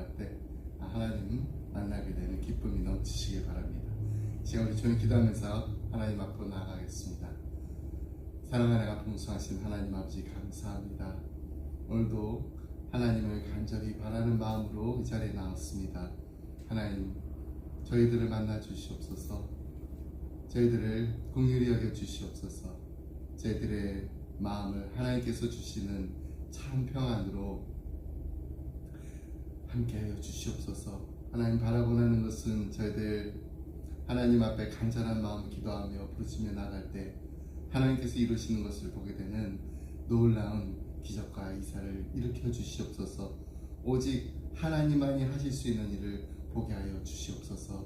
기도할 때 하나님 만나게 되는 기쁨이 넘치시길 바랍니다. 지금 우리 조용히 기도하면서 하나님 앞으로 나아가겠습니다. 사랑하는 풍성하신 하나님 아버지 감사합니다. 오늘도 하나님을 간절히 바라는 마음으로 이 자리에 나왔습니다. 하나님, 저희들을 만나 주시옵소서. 저희들을 긍휼히 여겨 주시옵소서. 저희들의 마음을 하나님께서 주시는 참 평안으로 함께하여 주시옵소서. 하나님 바라보는 것은 저희들 하나님 앞에 간절한 마음 기도하며 부르시며 나갈 때 하나님께서 이루시는 것을 보게 되는 놀라운 기적과 이사를 일으켜 주시옵소서. 오직 하나님만이 하실 수 있는 일을 보게 하여 주시옵소서.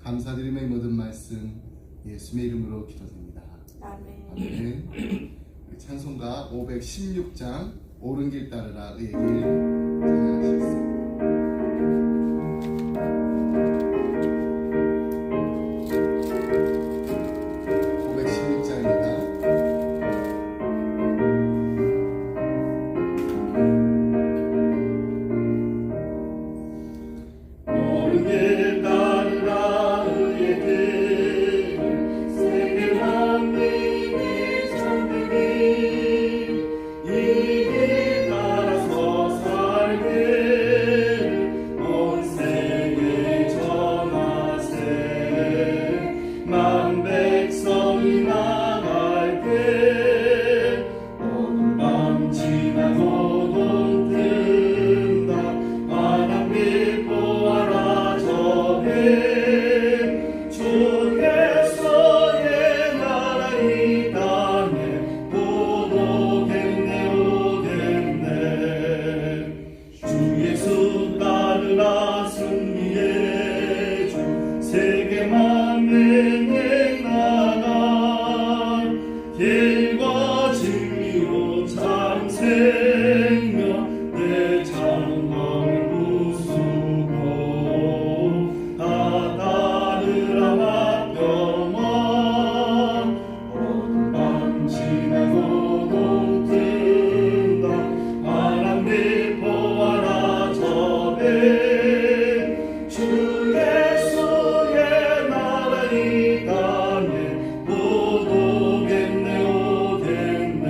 감사드리며 모든 말씀 예수의 이름으로 기도드립니다. 아멘. 아멘. 찬송가 516장 옳은 길 따르라 의의 길 찬양하시겠습니다. 516장입니다. 옳은 길 따르라 의의 길 세계 만민이 잠들기 이 길 따라서 살길 온 세계에 전하세 만 백성이 나갈게 어두운 밤 지나고 돈 뜬다 바람이 보아라 저게 주께서의 나라 이 땅에 보도겠네 오겠네 주 예수 따르라 승리의 주 세계 만민에 나가 길과 진리로 참 생명 내 장막을 부수고 다 따르라 화평아 어두운 밤 지나고 돈 뜬다 바람이 보아라 저배 주 예수의 나라 이 땅에 못 오겠네 오겠네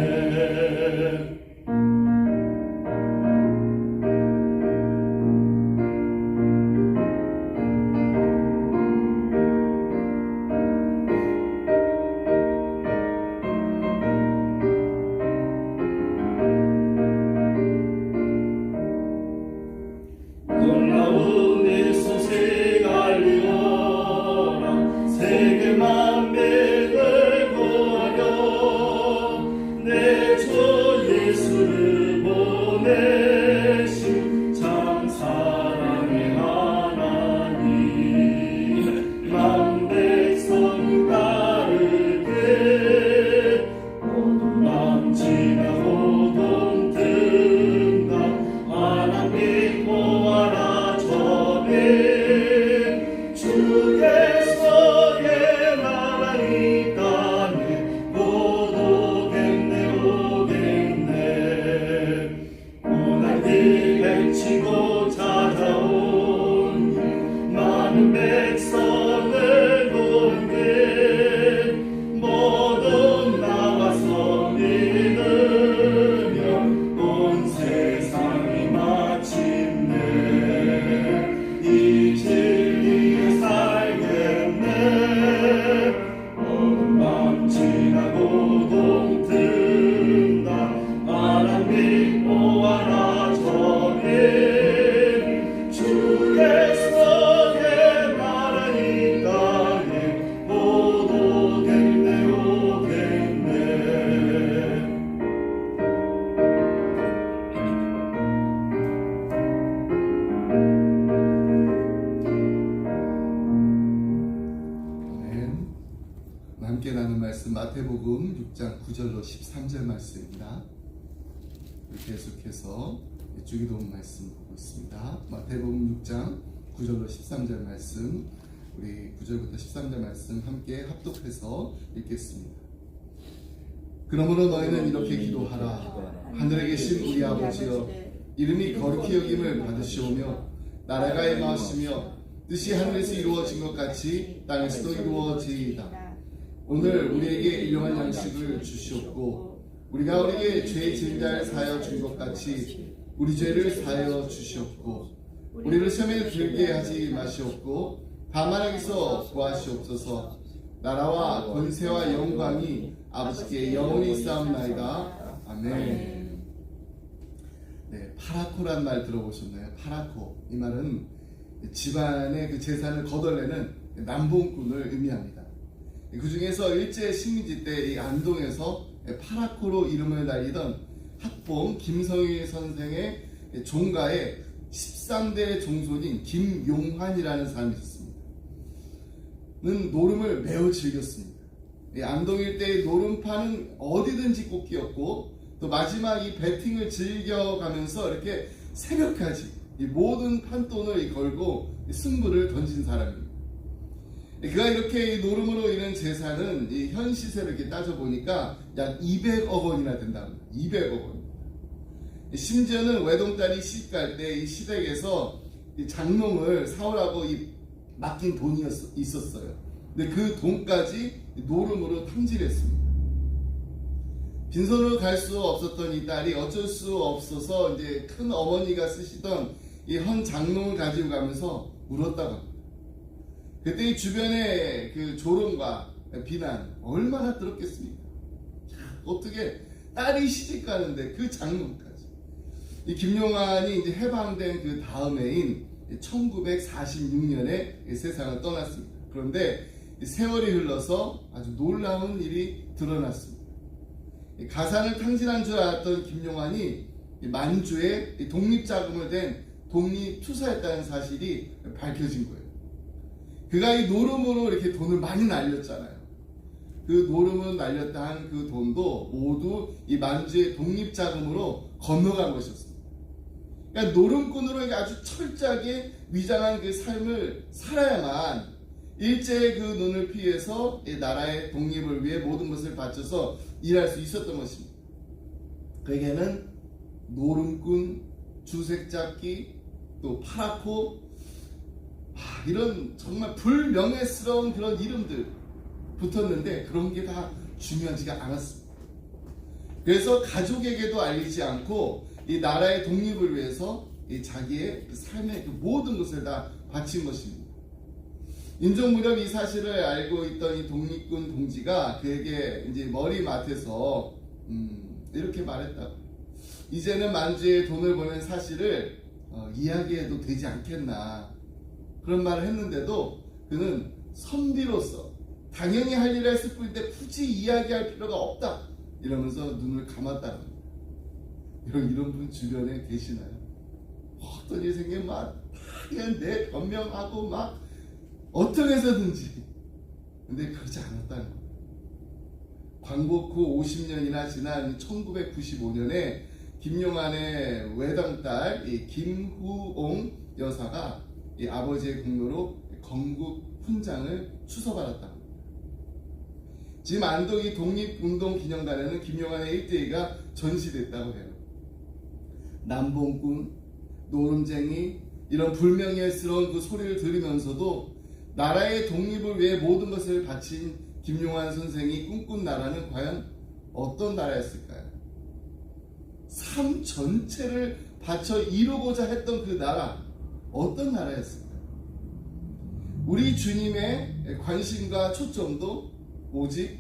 놀라운 이 소식 알리오라 세계 만민을 구하려 내 주 예수를 보내신 참 사랑의 하나님 만 백성 따르게 어두운 밤 지나고 돈 뜬다 바람이 보아라 저배 주께서의 나라 이 땅에 못 오겠네 오겠네 고난을 헤치고 찾아온 많은 백성을 돕게 모두 나와서 믿으면 온 세상이 마침내 이 진리에 살겠네 어두운 밤 지나고 돈 뜬다 바람이 보아라 저게 주께서의 나라 이 땅에 못 오겠네 오겠네 아멘. 함께 나눈 말씀 마태복음 6장 9절로 13절 말씀입니다. 계속해서 주기도문 말씀 보고 있습니다. 마태복음 6장 9절로 13절 말씀, 우리 9절부터 13절 말씀 함께 합독해서 읽겠습니다. 그러므로 너희는 이렇게 기도하라. 하늘에 계신 우리 아버지여, 이름이 거룩히 여김을 받으시오며 나라가 임하시며 뜻이 하늘에서 이루어진 것 같이 땅에서도 이루어지이다. 오늘 우리에게 일용할 양식을 주시옵고 우리가 우리에게 죄 지은 자를 사하여 준 것 같이 우리 죄를 사하여 주시옵고 우리를 시험에 들게 하지 마시옵고 다만 악에서 구하시옵소서. 나라와 권세와 영광이 아버지께 영원히 있사옵나이다. 아멘. 네, 파라코란 말 들어보셨나요? 파라코. 이 말은 집안의 그 재산을 거덜내는 남봉꾼을 의미합니다. 그 중에서 일제 식민지 때 이 안동에서 파라코로 이름을 날리던 학봉 김성희 선생의 종가에 13대 종손인 김용환이라는 사람이 있었습니다. 는 노름을 매우 즐겼습니다. 안동 일대의 노름판은 어디든지 꽃기였고 또 마지막 이 배팅을 즐겨가면서 이렇게 새벽까지 이 모든 판돈을 걸고 승부를 던진 사람입니다. 그가 이렇게 이 노름으로 이룬 재산은 이 현 시세를 이렇게 따져보니까 약 200억 원이나 된답니다. 200억 원. 심지어는 외동딸이 시집갈 때 이 시댁에서 이 장롱을 사오라고 맡긴 돈이 있었어요. 근데 그 돈까지 노름으로 탕진했습니다. 빈손으로 갈 수 없었던 이 딸이 어쩔 수 없어서 이제 큰 어머니가 쓰시던 이 헌 장롱을 가지고 가면서 울었다고 합니다. 그때 이 주변의 그 조롱과 비난 얼마나 들었겠습니까? 어떻게 딸이 시집 가는데 그 장롱까지. 이 김용환이 이제 해방된 그 다음해인 1946년에 세상을 떠났습니다. 그런데 세월이 흘러서 아주 놀라운 일이 드러났습니다. 가산을 탕진한 줄 알았던 김용환이 만주에 독립자금을 댄 독립투사였다는 사실이 밝혀진 거예요. 그가 이 노름으로 이렇게 돈을 많이 날렸잖아요. 그 노름으로 날렸다 한 그 돈도 모두 이 만주의 독립자금으로 건너간 것이었습니다. 그러니까 노름꾼으로 아주 철저하게 위장한 그 삶을 살아야만 일제의 그 눈을 피해서 이 나라의 독립을 위해 모든 것을 바쳐서 일할 수 있었던 것입니다. 그에게는 노름꾼, 주색잡기, 또 파라코, 이런 정말 불명예스러운 그런 이름들 붙었는데 그런 게 다 중요하지가 않았습니다. 그래서 가족에게도 알리지 않고 이 나라의 독립을 위해서 이 자기의 그 삶의 그 모든 것을 다 바친 것입니다. 인종 무렵 이 사실을 알고 있던 이 독립군 동지가 그에게 이제 머리맡에서 이렇게 말했다. 이제는 만주에 돈을 버는 사실을 이야기해도 되지 않겠나. 그런 말을 했는데도 그는 선비로서 당연히 할 일을 했을 뿐인데 굳이 이야기할 필요가 없다. 이러면서 눈을 감았다는 겁니다. 이런 분 주변에 계시나요? 어떤 일이 생기면 막 그냥 내 변명하고 막 어떻게 해서든지. 근데 그렇지 않았다는 겁니다. 광복 후 50년이나 지난 1995년에 김용환의 외동딸 김후옹 여사가 이 아버지의 공로로 건국 훈장을 추서받았다. 지금 안동이 독립운동기념관에는 김용환의 일대기가 전시됐다고 해요. 남봉꾼, 노름쟁이 이런 불명예스러운 그 소리를 들으면서도 나라의 독립을 위해 모든 것을 바친 김용환 선생이 꿈꾼 나라는 과연 어떤 나라였을까요? 삶 전체를 바쳐 이루고자 했던 그 나라, 어떤 나라였을까요? 우리 주님의 관심과 초점도 오직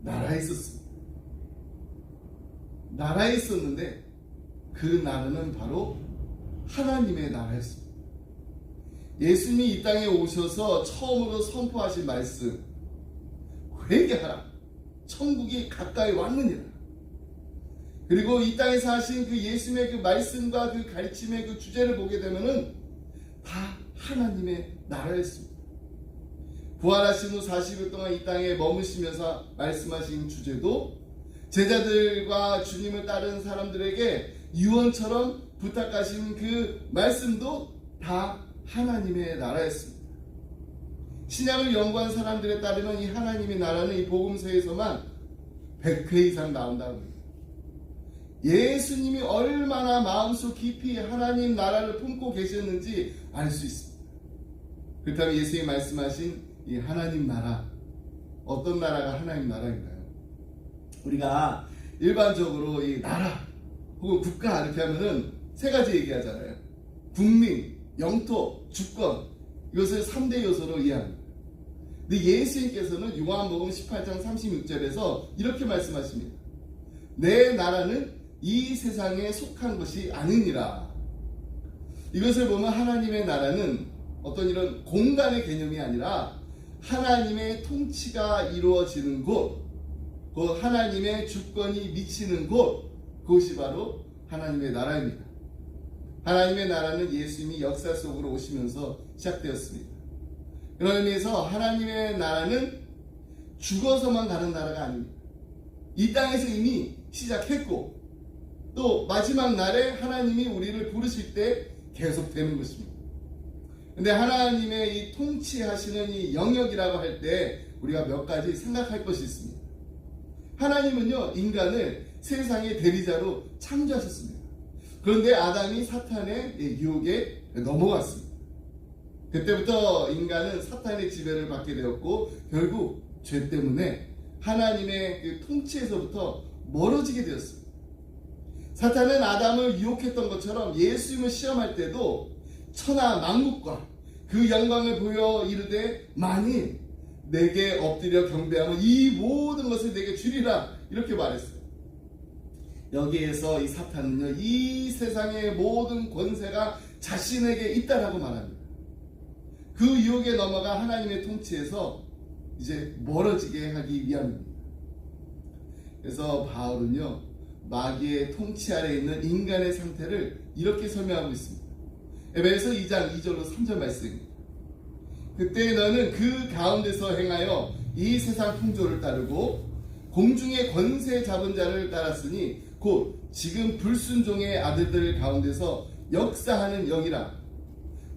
나라에 있었습니다. 나라에 있었는데 그 나라는 바로 하나님의 나라였습니다. 예수님이 이 땅에 오셔서 처음으로 선포하신 말씀, 회개하라. 천국이 가까이 왔느니라. 그리고 이 땅에서 하신 그 예수님의 그 말씀과 그 가르침의 그 주제를 보게 되면은 다 하나님의 나라였습니다. 부활하신 후 40일 동안 이 땅에 머무시면서 말씀하신 주제도 제자들과 주님을 따르는 사람들에게 유언처럼 부탁하신 그 말씀도 다 하나님의 나라였습니다. 신약을 연구한 사람들에 따르면 이 하나님의 나라는 이 복음서에서만 100회 이상 나온다고 합니다. 예수님이 얼마나 마음속 깊이 하나님 나라를 품고 계셨는지 알 수 있습니다. 그렇다면 예수님이 말씀하신 이 하나님 나라, 어떤 나라가 하나님 나라인가요? 우리가 일반적으로 이 나라 혹은 국가 이렇게 하면은 세 가지 얘기하잖아요. 국민, 영토, 주권, 이것을 3대 요소로 이해합니다. 근데 예수님께서는 요한복음 18장 36절에서 이렇게 말씀하십니다. 내 나라는 이 세상에 속한 것이 아니니라. 이것을 보면 하나님의 나라는 어떤 이런 공간의 개념이 아니라 하나님의 통치가 이루어지는 곳, 그 하나님의 주권이 미치는 곳, 그것이 바로 하나님의 나라입니다. 하나님의 나라는 예수님이 역사 속으로 오시면서 시작되었습니다. 그런 의미에서 하나님의 나라는 죽어서만 가는 나라가 아닙니다. 이 땅에서 이미 시작했고 또 마지막 날에 하나님이 우리를 부르실 때 계속되는 것입니다. 근데 하나님의 이 통치하시는 이 영역이라고 할 때 우리가 몇 가지 생각할 것이 있습니다. 하나님은요, 인간을 세상의 대리자로 창조하셨습니다. 그런데 아담이 사탄의 유혹에 넘어갔습니다. 그때부터 인간은 사탄의 지배를 받게 되었고 결국 죄 때문에 하나님의 그 통치에서부터 멀어지게 되었습니다. 사탄은 아담을 유혹했던 것처럼 예수님을 시험할 때도 천하 만국과 그 영광을 보여 이르되 만일 내게 엎드려 경배하면 이 모든 것을 내게 주리라 이렇게 말했어요. 여기에서 이 사탄은요, 이 세상의 모든 권세가 자신에게 있다라고 말합니다. 그 유혹에 넘어가 하나님의 통치에서 이제 멀어지게 하기 위함입니다. 그래서 바울은요, 마귀의 통치 아래 있는 인간의 상태를 이렇게 설명하고 있습니다. 에베소 2장 2절로 3절 말씀입니다. 그때 너는 그 가운데서 행하여 이 세상 풍조를 따르고 공중의 권세 잡은 자를 따랐으니 곧 지금 불순종의 아들들 가운데서 역사하는 영이라.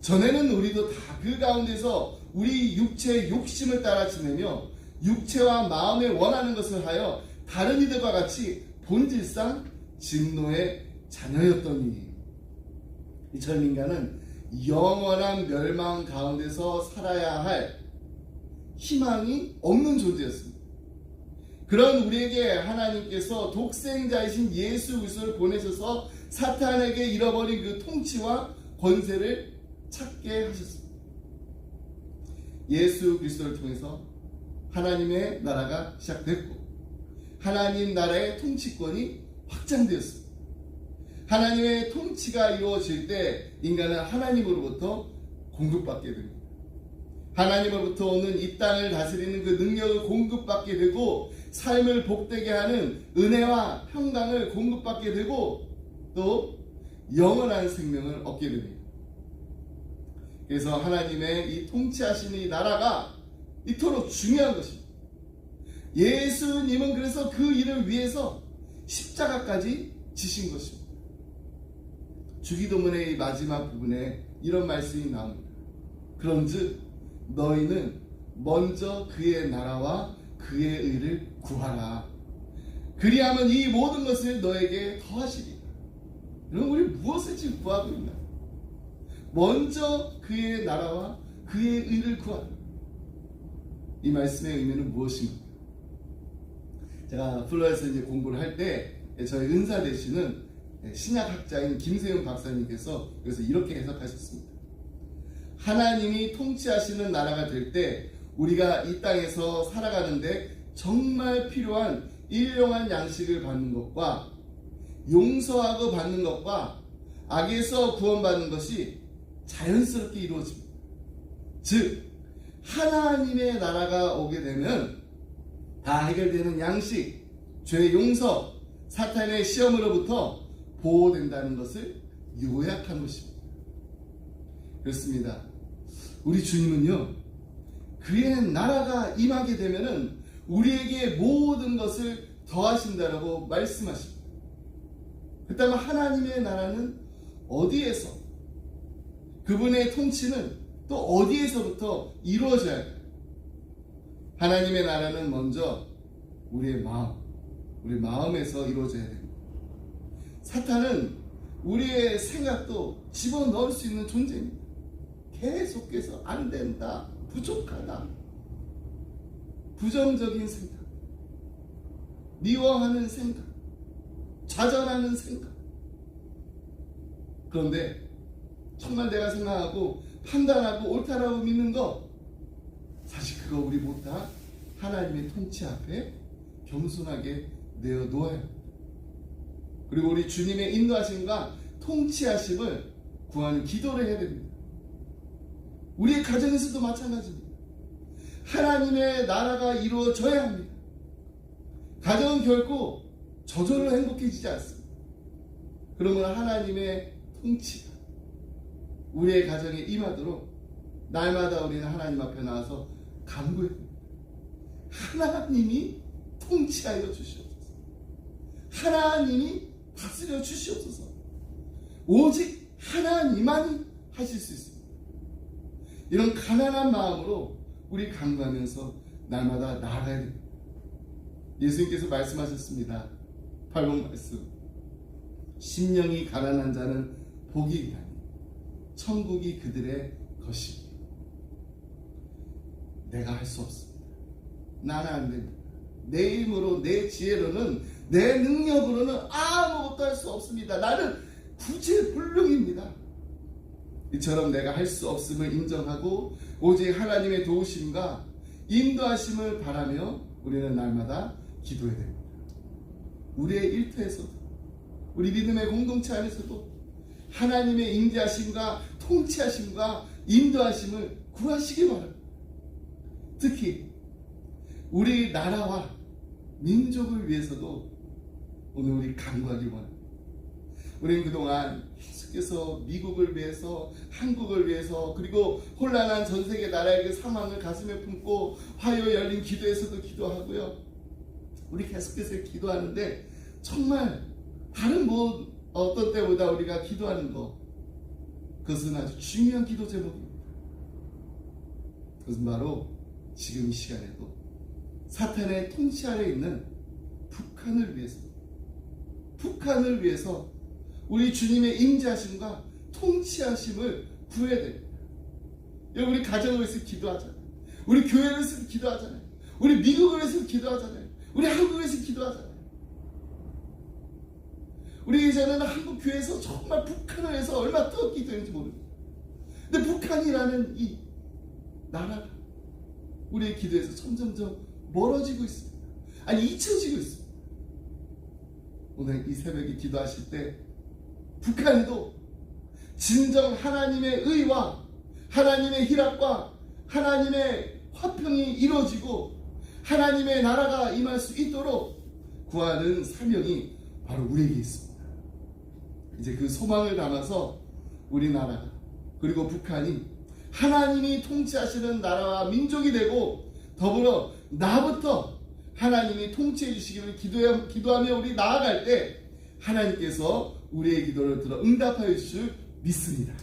전에는 우리도 다 그 가운데서 우리 육체의 욕심을 따라 지내며 육체와 마음에 원하는 것을 하여 다른 이들과 같이 본질상 진노의 자녀였더니 이처럼 인간은 영원한 멸망 가운데서 살아야 할 희망이 없는 존재였습니다. 그런 우리에게 하나님께서 독생자이신 예수 그리스도를 보내셔서 사탄에게 잃어버린 그 통치와 권세를 찾게 하셨습니다. 예수 그리스도를 통해서 하나님의 나라가 시작됐고 하나님 나라의 통치권이 확장되었습니다. 하나님의 통치가 이루어질 때 인간은 하나님으로부터 공급받게 됩니다. 하나님으로부터 오는 이 땅을 다스리는 그 능력을 공급받게 되고 삶을 복되게 하는 은혜와 평강을 공급받게 되고 또 영원한 생명을 얻게 됩니다. 그래서 하나님의 이 통치하시는 이 나라가 이토록 중요한 것입니다. 예수님은 그래서 그 일을 위해서 십자가까지 지신 것입니다. 주기도문의 이 마지막 부분에 이런 말씀이 나옵니다. 그런즉 너희는 먼저 그의 나라와 그의 의를 구하라. 그리하면 이 모든 것을 너에게 더하시리라. 여러분, 우리 무엇을 지금 구하고 있나? 먼저 그의 나라와 그의 의를 구하라. 이 말씀의 의미는 무엇입니까? 제가 플로에서 이제 공부를 할 때 저희 은사 되시는 신약학자인 김세윤 박사님께서 그래서 이렇게 해석하셨습니다. 하나님이 통치하시는 나라가 될 때 우리가 이 땅에서 살아가는데 정말 필요한 일용할 양식을 받는 것과 용서하고 받는 것과 악에서 구원받는 것이 자연스럽게 이루어집니다. 즉 하나님의 나라가 오게 되면 다 해결되는 양식, 죄 용서, 사탄의 시험으로부터 보호된다는 것을 요약한 것입니다. 그렇습니다. 우리 주님은요, 그의 나라가 임하게 되면은 우리에게 모든 것을 더하신다라고 말씀하십니다. 그렇다면 하나님의 나라는 어디에서, 그분의 통치는 또 어디에서부터 이루어져야 할까요? 하나님의 나라는 먼저 우리의 마음에서 이루어져야 됩니다. 사탄은 우리의 생각도 집어넣을 수 있는 존재입니다. 계속해서 안 된다, 부족하다, 부정적인 생각, 미워하는 생각, 좌절하는 생각. 그런데 정말 내가 생각하고 판단하고 옳다라고 믿는 거, 사실 그거 우리 모두 다 하나님의 통치 앞에 겸손하게 내어놓아야 합니다. 그리고 우리 주님의 인도하심과 통치하심을 구하는 기도를 해야 됩니다. 우리의 가정에서도 마찬가지입니다. 하나님의 나라가 이루어져야 합니다. 가정은 결코 저절로 행복해지지 않습니다. 그러면 하나님의 통치가 우리의 가정에 임하도록 날마다 우리는 하나님 앞에 나와서 간구해야 됩니다. 하나님이 통치하여 주시옵소서. 하나님이 다스려 주시옵소서. 오직 하나님만이 하실 수 있습니다. 이런 가난한 마음으로 우리 간구하면서 날마다 나아가야 됩니다. 예수님께서 말씀하셨습니다. 8번 말씀. 심령이 가난한 자는 복이 있나니 천국이 그들의 것이니. 내가 할 수 없습니다. 나는 안 됩니다. 내 힘으로, 내 지혜로는, 내 능력으로는 아무것도 할 수 없습니다. 나는 구제불능입니다. 이처럼 내가 할 수 없음을 인정하고 오직 하나님의 도우심과 인도하심을 바라며 우리는 날마다 기도해야 됩니다. 우리의 일터에서도, 우리 믿음의 공동체 안에서도 하나님의 인도하심과 통치하심과 인도하심을 구하시기 바랍니다. 특히 우리 나라와 민족을 위해서도 오늘 우리 간구하기 원합니다. 우리는 그동안 계속해서 미국을 위해서, 한국을 위해서, 그리고 혼란한 전 세계 나라의 그 상황을 가슴에 품고 화요 열린 기도에서도 기도하고요. 우리 계속해서 기도하는데 정말 다른 어떤 때보다 우리가 기도하는 것, 그것은 아주 중요한 기도 제목입니다. 그것은 바로 지금 이 시간에도 사탄의 통치 아래 있는 북한을 위해서 우리 주님의 임재하심과 통치하심을 구해야 됩니다. 여러분, 우리 가정을 위해서 기도하잖아요. 우리 교회를 위해서 기도하잖아요. 우리 미국을 위해서 기도하잖아요. 우리 한국을 위해서 기도하잖아요. 우리 이제는 한국 교회에서 정말 북한을 위해서 얼마나 뜨겁게 기도했는지 모릅니다. 근데 북한이라는 이 나라가 우리의 기도에서 점점점 멀어지고 있습니다. 아니, 잊혀지고 있습니다. 오늘 이 새벽에 기도하실 때 북한에도 진정 하나님의 의와 하나님의 희락과 하나님의 화평이 이루어지고 하나님의 나라가 임할 수 있도록 구하는 사명이 바로 우리에게 있습니다. 이제 그 소망을 담아서 우리나라가, 그리고 북한이 하나님이 통치하시는 나라와 민족이 되고 더불어 나부터 하나님이 통치해 주시기를 기도하며 우리 나아갈 때 하나님께서 우리의 기도를 들어 응답하여 주실 믿습니다.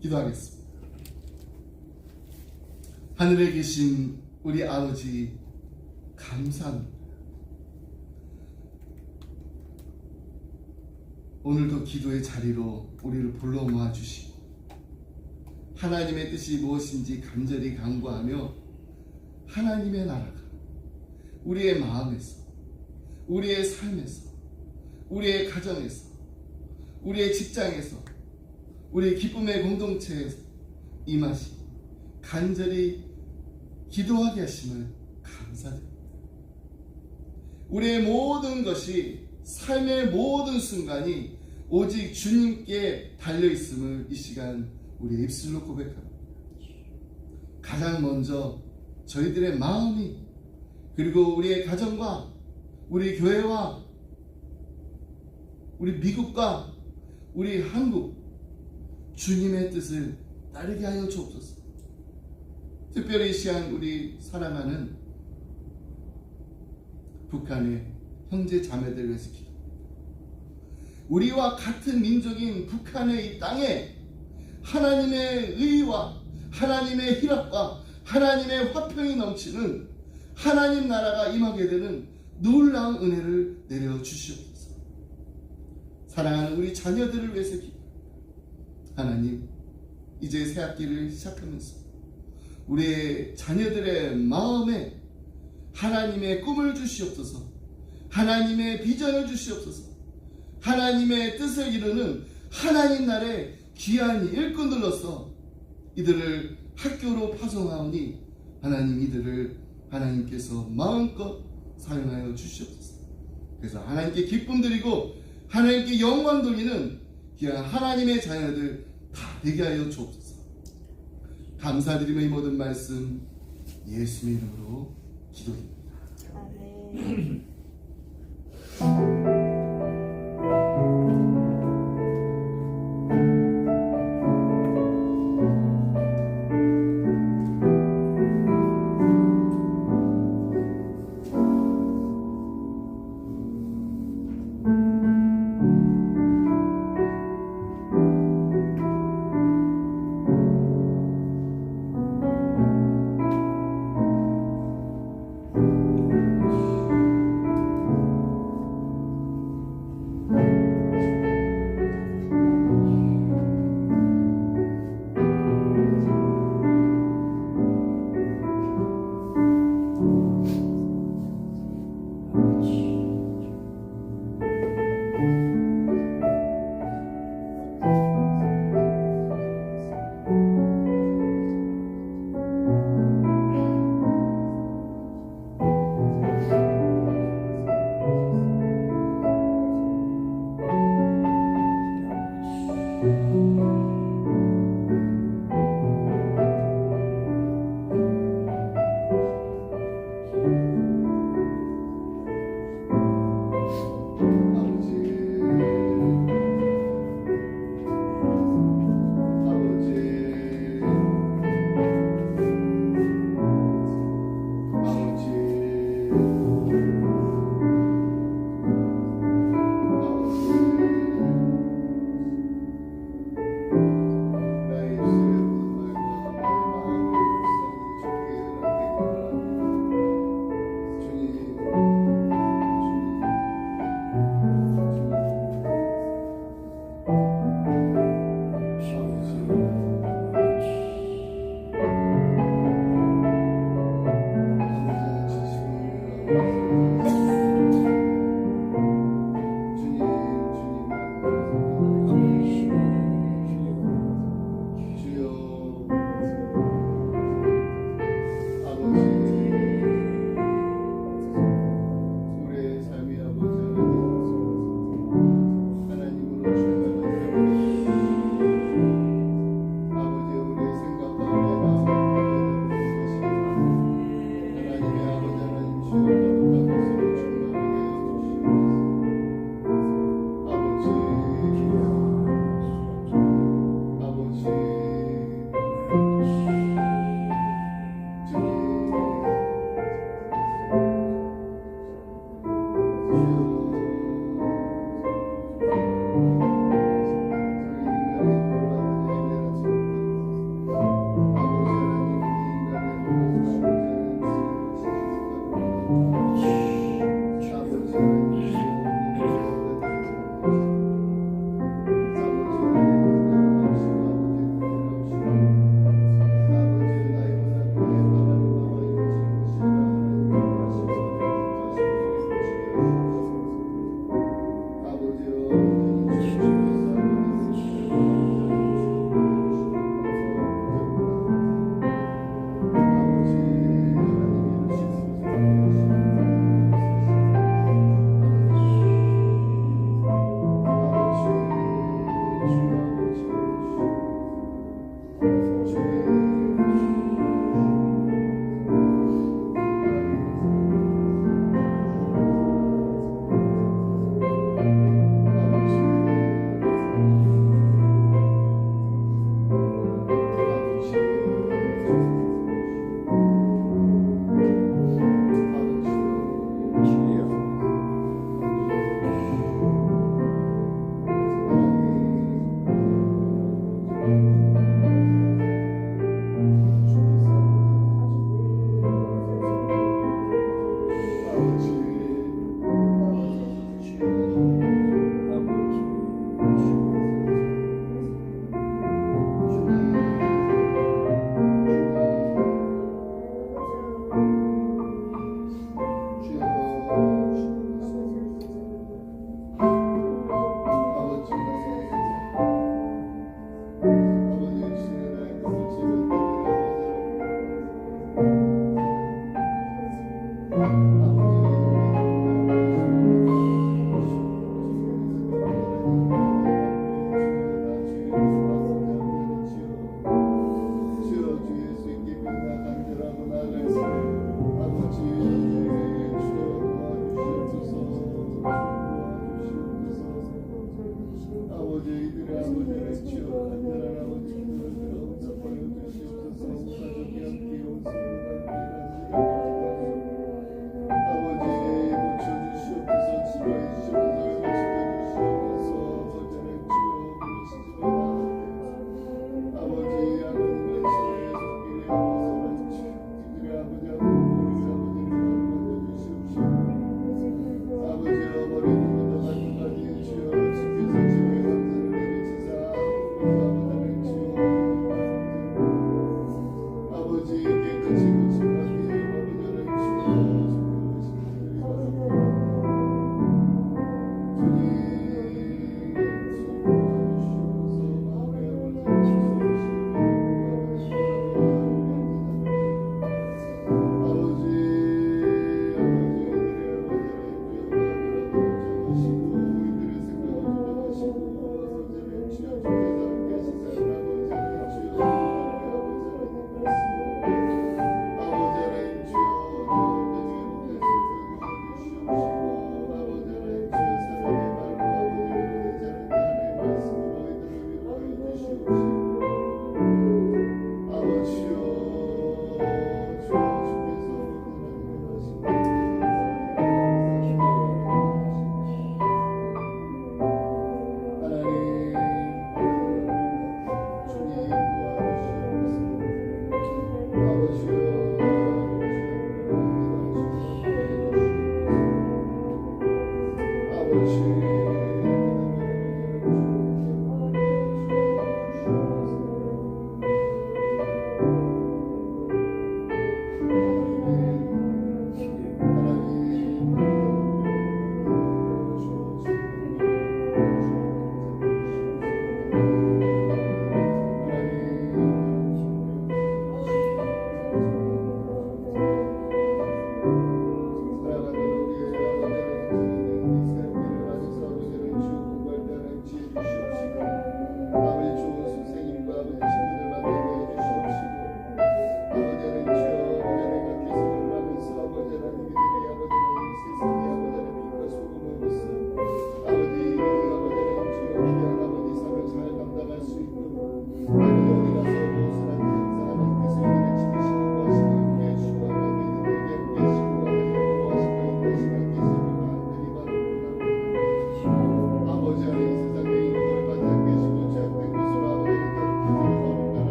기도하겠습니다. 하늘에 계신 우리 아버지, 감사합니다. 오늘도 기도의 자리로 우리를 불러 모아 주시고 하나님의 뜻이 무엇인지 간절히 간구하며 하나님의 나라가 우리의 마음에서, 우리의 삶에서, 우리의 가정에서, 우리의 직장에서, 우리의 기쁨의 공동체에서 임하시 간절히 기도하게 하심을 감사드립니다. 우리의 모든 것이, 삶의 모든 순간이 오직 주님께 달려있음을 이 시간 우리의 입술로 고백합니다. 가장 먼저 저희들의 마음이, 그리고 우리의 가정과 우리 교회와 우리 미국과 우리 한국, 주님의 뜻을 따르게 하여 주옵소서. 특별히 이 시간 우리 사랑하는 북한의 형제 자매들을 위해서 기도합니다. 우리와 같은 민족인 북한의 이 땅에 하나님의 의와 하나님의 희락과 하나님의 화평이 넘치는 하나님 나라가 임하게 되는 놀라운 은혜를 내려주시옵소서. 사랑하는 우리 자녀들을 위해서 기도합니다. 하나님, 이제 새 학기를 시작하면서 우리의 자녀들의 마음에 하나님의 꿈을 주시옵소서, 하나님의 비전을 주시옵소서, 하나님의 뜻을 이루는 하나님 나라의 귀한 일꾼들로서 이들을 학교로 파송하오니 하나님, 이들을 하나님께서 마음껏 사용하여 주시옵소서. 그래서 하나님께 기쁨 드리고 하나님께 영광 돌리는 귀한 하나님의 자녀들 다 되게 하여 주옵소서. 감사드리며 이 모든 말씀 예수의 이름으로 기도드립니다. 아멘.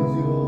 주님